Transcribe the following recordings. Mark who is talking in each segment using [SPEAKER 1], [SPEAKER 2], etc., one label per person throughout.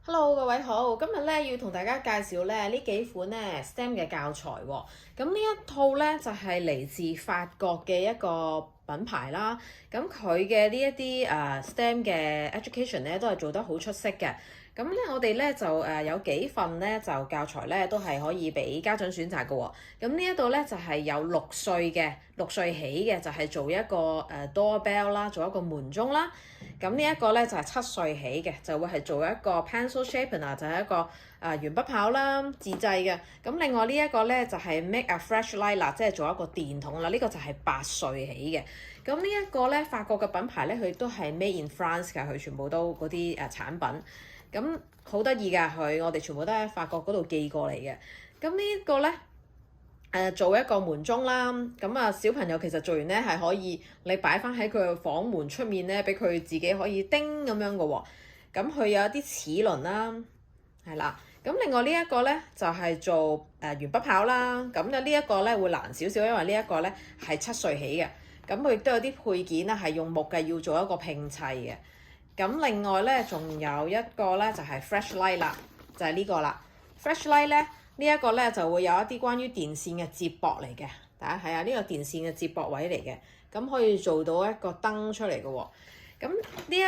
[SPEAKER 1] Hello，各位好，今日咧要同大家介紹咧呢幾款咧 STEM 嘅教材喎。咁呢一套咧就係嚟自法國嘅一個品牌啦。咁佢嘅呢一啲STEM 嘅 education 咧都係做得好出色嘅。咁咧我哋咧就有幾份咧就教材咧都係可以俾家長選擇嘅喎。咁呢一度咧就係有六歲起嘅就係做一個doorbell 啦，做一個門鐘啦。咁呢一個咧就係7歲起嘅，就會係做一個 pencil sharpener，就係一個鉛筆刨啦，自製嘅。咁另外呢一個咧就係 make a flashlight 啦，即係做一個電筒啦。呢個就係8歲起嘅。咁呢一個咧法國嘅品牌咧，佢都係 made in France 㗎，佢全部都嗰啲產品。咁好得意㗎，我哋全部都喺法國嗰度寄過嚟嘅。咁呢一個咧做一個門鐘啦，咁小朋友其實做完咧係可以你擺翻喺佢嘅房門出面咧，俾佢自己可以叮咁樣嘅喎。咁佢有一啲齒輪啦，係啦。咁另外呢一個咧就係做鉛筆刨啦。咁呢一個咧會難少少，因為呢一個咧係7歲起嘅。咁佢亦都有啲配件啦，係用木嘅，要做一個拼砌嘅。咁另外咧，仲有一個咧就係 flashlight 啦，就係呢個啦。flashlight 咧呢一個咧就會有一啲關於電線嘅接駁嚟嘅，大家睇下呢個電線嘅接駁位嚟嘅，咁可以做到一個燈出嚟嘅喎。咁呢一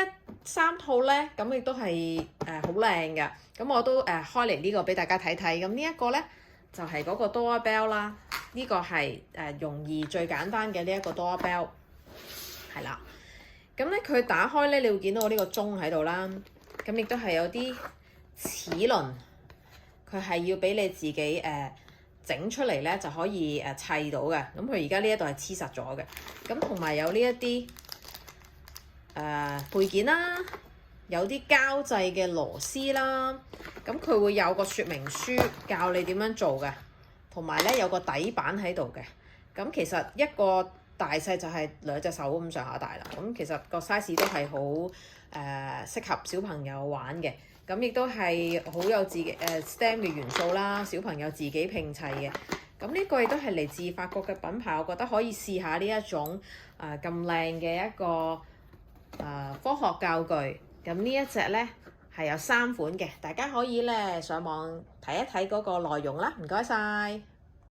[SPEAKER 1] 3套咧，咁亦都係好靚嘅。咁我都開嚟呢個俾大家睇睇。咁呢一個咧就係嗰個 doorbell 啦，呢個係容易最簡單嘅呢一個 doorbell， 係啦。咁咧佢打開咧，你會見到我呢個鐘喺度啦。咁亦都係有啲齒輪，佢係要俾你自己整出嚟咧，就可以砌到嘅。咁佢而家呢一度係黐實咗嘅。咁同埋有呢一啲配件啦，有啲膠製嘅螺絲啦。咁佢會有個說明書教你點樣做嘅，同埋咧有個底板喺度嘅。咁其實一個大細就係2隻手咁上下大啦。咁其實個 size 都係好適合小朋友玩嘅。咁亦都係好有自己STEM 嘅元素啦，小朋友自己拼砌嘅。咁呢個亦都係嚟自法國嘅品牌，我覺得可以試下呢一種咁靚嘅一個科學教具。咁呢一隻咧係有3款嘅，大家可以咧上網睇一睇嗰個內容啦。唔該晒。